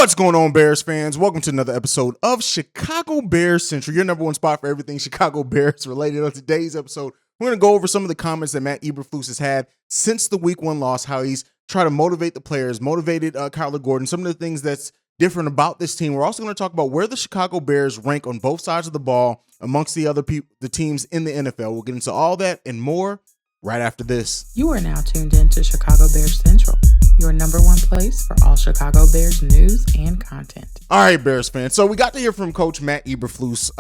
What's going on, Bears fans? Welcome to another episode of Chicago Bears Central, your number one spot for everything Chicago Bears related. On today's episode, we're going to go over some of the comments that Matt Eberflus has had since the Week 1 loss, how he's tried to motivate the players, motivated Kyler Gordon, some of the things that's different about this team. We're also going to talk about where the Chicago Bears rank on both sides of the ball amongst the other the teams in the NFL. We'll get into all that and more right after this. You are now tuned in to Chicago Bears Central, your number one place for all Chicago Bears news and content. All right, Bears fans. So we got to hear from Coach Matt Eberflus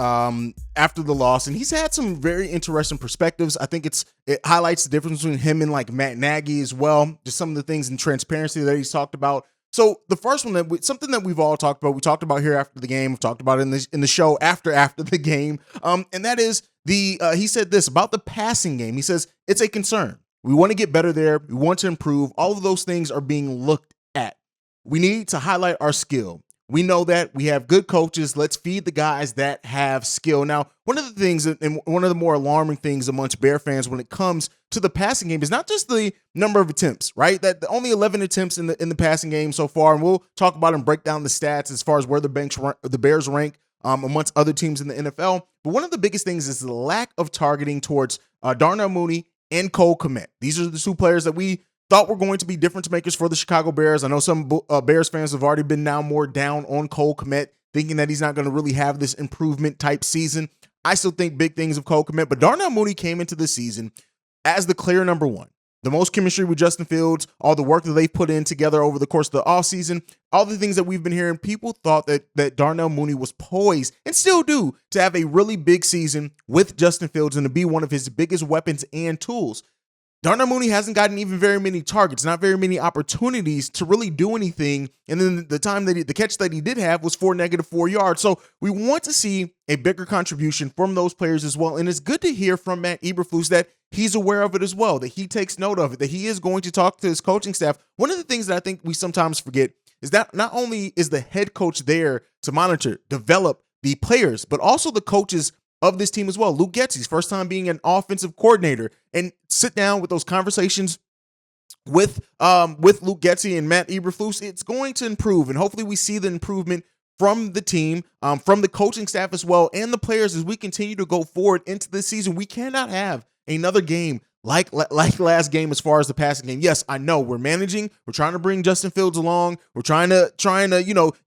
after the loss, and he's had some very interesting perspectives. I think it highlights the difference between him and like Matt Nagy as well, just some of the things in transparency that he's talked about. So the first one, something that we've all talked about, we talked about here after the game, we've talked about it in the show after the game, and that is he said this about the passing game. He says, it's a concern. We want to get better there. We want to improve. All of those things are being looked at. We need to highlight our skill. We know that we have good coaches. Let's feed the guys that have skill. Now, one of the things and one of the more alarming things amongst Bear fans when it comes to the passing game is not just the number of attempts, right? That only 11 attempts in the passing game so far, and we'll talk about and break down the stats as far as where the Bears rank amongst other teams in the NFL. But one of the biggest things is the lack of targeting towards Darnell Mooney and Cole Kmet. These are the two players that we thought were going to be difference makers for the Chicago Bears. I know some Bears fans have already been now more down on Cole Kmet, thinking that he's not going to really have this improvement type season. I still think big things of Cole Kmet, but Darnell Mooney came into the season as the clear number one. The most chemistry with Justin Fields, all the work that they've put in together over the course of the offseason, all the things that we've been hearing, people thought that Darnell Mooney was poised, and still do, to have a really big season with Justin Fields and to be one of his biggest weapons and tools. Darnell Mooney hasn't gotten even very many targets, not very many opportunities to really do anything. And then the catch that he did have was for -4 yards. So we want to see a bigger contribution from those players as well. And it's good to hear from Matt Eberflus that he's aware of it as well, that he takes note of it, that he is going to talk to his coaching staff. One of the things that I think we sometimes forget is that not only is the head coach there to monitor, develop the players, but also the coaches of this team as well. Luke Getsy's first time being an offensive coordinator, and sit down with those conversations with Luke Getsy and Matt Eberflus. It's going to improve, and hopefully we see the improvement from the team, from the coaching staff as well, and the players as we continue to go forward into this season. We cannot have another game like last game as far as the passing game. Yes, I know we're managing. We're trying to bring Justin Fields along. We're trying to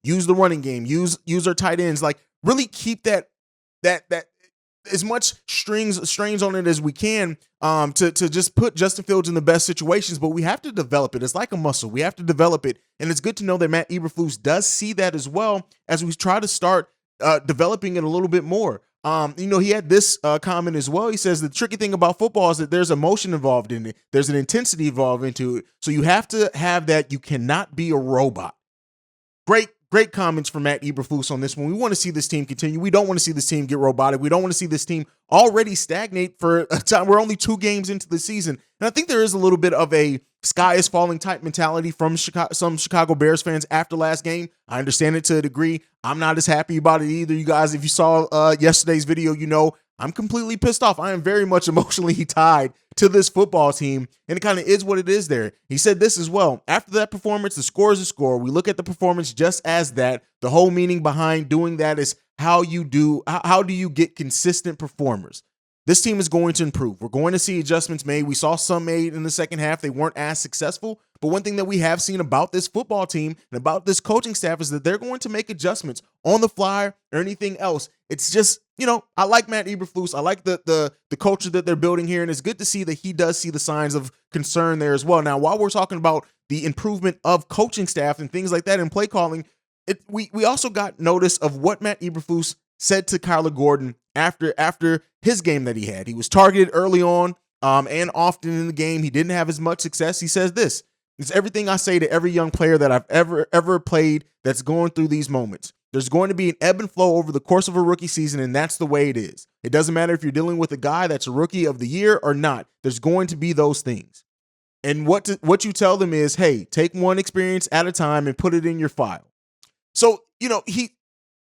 use the running game, use our tight ends, like really keep that as much strains on it as we can to just put Justin Fields in the best situations, but we have to develop it. It's like a muscle. We have to develop it, and it's good to know that Matt Eberflus does see that as well as we try to start developing it a little bit more. He had this comment as well. He says the tricky thing about football is that there's emotion involved in it. There's an intensity involved into it, so you have to have that. You cannot be a robot. Great comments from Matt Eberflus on this one. We want to see this team continue. We don't want to see this team get robotic. We don't want to see this team already stagnate for a time. We're only 2 games into the season. And I think there is a little bit of a sky is falling type mentality from some Chicago Bears fans after last game. I understand it to a degree. I'm not as happy about it either. You guys, if you saw yesterday's video, I'm completely pissed off. I am very much emotionally tied to this football team, and it kind of is what it is there. He said this as well. After that performance, the score is a score. We look at the performance just as that. The whole meaning behind doing that is how do you get consistent performers? This team is going to improve. We're going to see adjustments made. We saw some made in the second half. They weren't as successful. But one thing that we have seen about this football team and about this coaching staff is that they're going to make adjustments on the fly or anything else. It's just, I like Matt Eberflus. I like the culture that they're building here. And it's good to see that he does see the signs of concern there as well. Now, while we're talking about the improvement of coaching staff and things like that in play calling, we also got notice of what Matt Eberflus said to Kyler Gordon after his game that he had. He was targeted early on and often in the game. He didn't have as much success. He says this: it's everything I say to every young player that I've ever played that's going through these moments. There's going to be an ebb and flow over the course of a rookie season, and that's the way it is. It doesn't matter if you're dealing with a guy that's a rookie of the year or not. There's going to be those things. And what you tell them is, hey, take one experience at a time and put it in your file. So,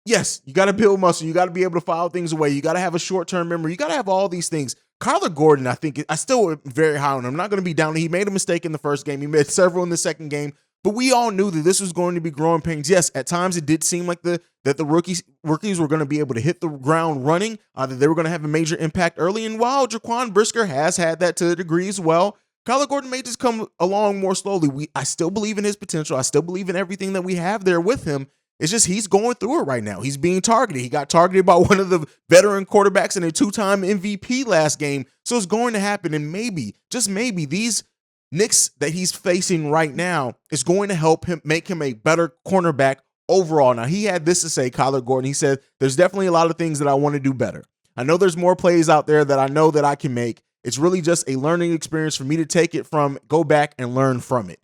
yes, you got to build muscle. You got to be able to file things away. You got to have a short-term memory. You got to have all these things. Kyler Gordon, I think, I still am very high on him. I'm not going to be down. He made a mistake in the first game. He made several in the second game. But we all knew that this was going to be growing pains. Yes, at times it did seem like that the rookies were going to be able to hit the ground running, that they were going to have a major impact early. And while Jaquan Brisker has had that to a degree as well, Kyler Gordon may just come along more slowly. I still believe in his potential. I still believe in everything that we have there with him. It's just he's going through it right now. He's being targeted. He got targeted by one of the veteran quarterbacks and a 2-time MVP last game. So it's going to happen. And maybe, just maybe, these Knicks that he's facing right now is going to help him make him a better cornerback overall. Now, he had this to say, Kyler Gordon. He said, there's definitely a lot of things that I want to do better. I know there's more plays out there that I know that I can make. It's really just a learning experience for me to take it from, go back and learn from it.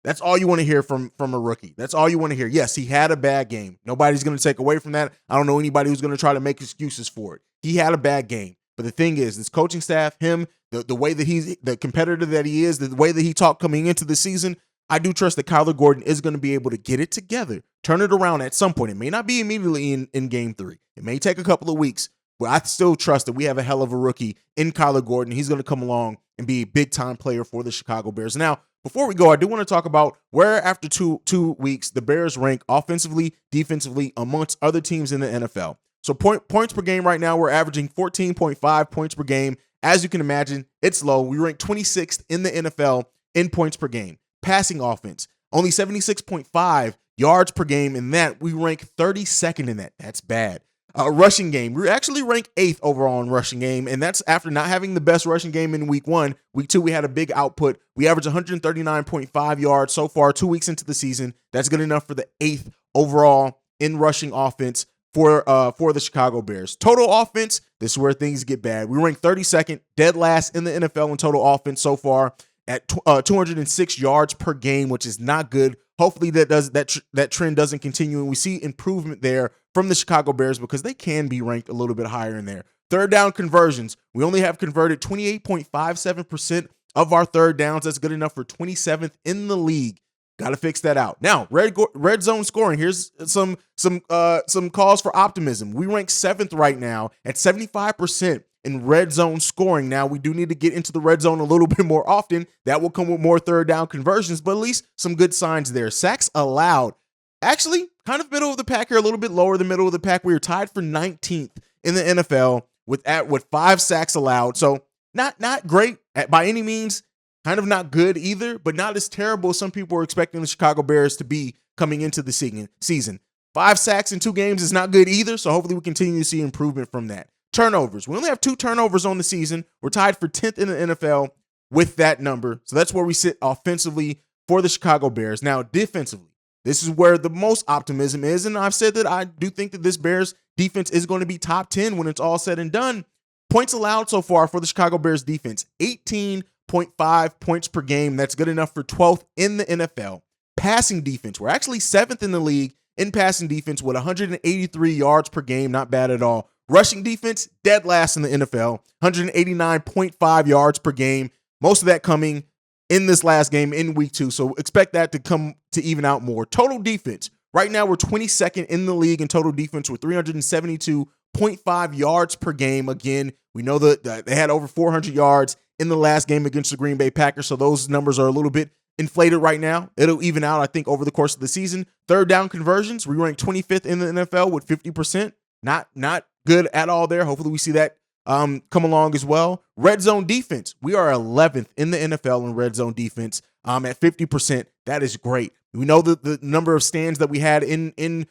That's all you want to hear from a rookie. That's all you want to hear. Yes, he had a bad game. Nobody's going to take away from that. I don't know anybody who's going to try to make excuses for it. He had a bad game. But the thing is, this coaching staff, him, the way that he's, the competitor that he is, the way that he talked coming into the season, I do trust that Kyler Gordon is going to be able to get it together, turn it around at some point. It may not be immediately in game 3. It may take a couple of weeks, but I still trust that we have a hell of a rookie in Kyler Gordon. He's going to come along and be a big-time player for the Chicago Bears. Now, before we go, I do want to talk about where after two weeks the Bears rank offensively, defensively amongst other teams in the NFL. So points per game right now, we're averaging 14.5 points per game. As you can imagine, it's low. We rank 26th in the NFL in points per game. Passing offense, only 76.5 yards per game. In that, we rank 32nd in that. That's bad. Rushing game, we actually rank 8th overall in rushing game, and that's after not having the best rushing game in week 1. Week 2, we had a big output. We averaged 139.5 yards so far 2 weeks into the season. That's good enough for the 8th overall in rushing offense for the Chicago Bears. Total offense, this is where things get bad. We rank 32nd, dead last in the NFL in total offense so far at 206 yards per game, which is not good. Hopefully that trend doesn't continue, and we see improvement there from the Chicago Bears because they can be ranked a little bit higher in there. Third down conversions, we only have converted 28.57% of our third downs. That's good enough for 27th in the league. Got to fix that out. Now, red zone scoring. Here's some cause for optimism. We rank 7th right now at 75% in red zone scoring. Now, we do need to get into the red zone a little bit more often. That will come with more third down conversions, but at least some good signs there. Sacks allowed, actually kind of middle of the pack here, a little bit lower than middle of the pack. We were tied for 19th in the NFL with 5 sacks allowed. So not great by any means. Kind of not good either, but not as terrible as some people were expecting the Chicago Bears to be coming into the season. 5 sacks in 2 games is not good either, so hopefully we continue to see improvement from that. Turnovers. We only have 2 turnovers on the season. We're tied for 10th in the NFL with that number, so that's where we sit offensively for the Chicago Bears. Now, defensively, this is where the most optimism is, and I've said that I do think that this Bears defense is going to be top 10 when it's all said and done. Points allowed so far for the Chicago Bears defense, 18.5 points per game. That's good enough for 12th in the NFL. Passing defense, we're actually 7th in the league in passing defense with 183 yards per game. Not bad at all. Rushing defense, dead last in the NFL, 189.5 yards per game. Most of that coming in this last game in week 2. So expect that to come to even out more. Total defense, right now we're 22nd in the league in total defense with 372.5 yards per game. Again, we know that they had over 400 yards in the last game against the Green Bay Packers, so those numbers are a little bit inflated right now. It'll even out, I think, over the course of the season. Third down conversions, we rank 25th in the NFL with 50%. Not good at all there. Hopefully we see that come along as well. Red zone defense, we are 11th in the NFL in red zone defense at 50%. That is great. We know that the number of stands that we had in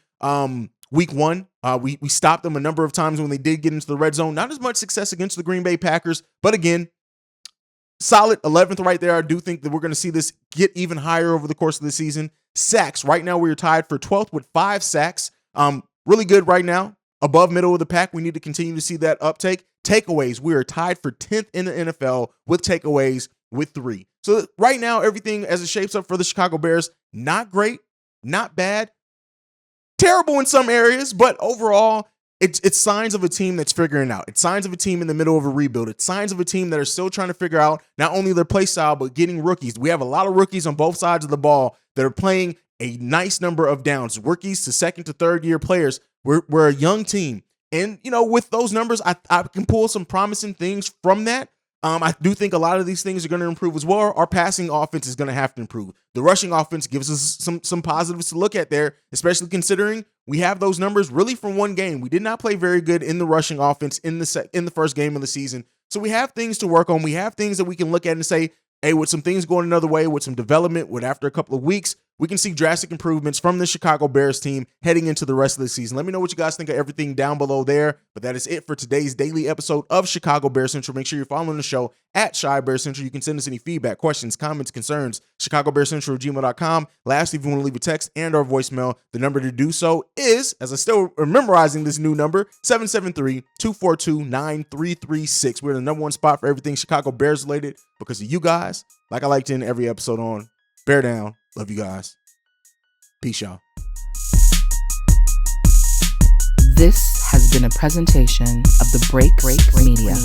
week 1, we stopped them a number of times when they did get into the red zone. Not as much success against the Green Bay Packers, but again, solid 11th right there. I do think that we're going to see this get even higher over the course of the season. Sacks, right now we are tied for 12th with 5 sacks. Really good right now. Above middle of the pack, we need to continue to see that uptake. Takeaways, we are tied for 10th in the NFL with takeaways with 3. So right now, everything as it shapes up for the Chicago Bears, not great, not bad, terrible in some areas, but overall, it's signs of a team that's figuring it out. It's signs of a team in the middle of a rebuild. It's signs of a team that are still trying to figure out not only their play style, but getting rookies. We have a lot of rookies on both sides of the ball that are playing a nice number of downs. Rookies to second to third year players. We're a young team. And, with those numbers, I can pull some promising things from that. I do think a lot of these things are going to improve as well. Our passing offense is going to have to improve. The rushing offense gives us some positives to look at there, especially considering we have those numbers really from one game. We did not play very good in the rushing offense in the first game of the season. So we have things to work on. We have things that we can look at and say, hey, with some things going another way, with some development, with after a couple of weeks, we can see drastic improvements from the Chicago Bears team heading into the rest of the season. Let me know what you guys think of everything down below there. But that is it for today's daily episode of Chicago Bears Central. Make sure you're following the show at Chi Bears Central. You can send us any feedback, questions, comments, concerns, chicagobearcentral@gmail.com. Lastly, if you want to leave a text and or voicemail, the number to do so is, as I still am memorizing this new number, 773-242-9336. We're in the number one spot for everything Chicago Bears related because of you guys. Like I like to end every episode on, bear down. Love you guys. Peace, y'all. This has been a presentation of the Break Media.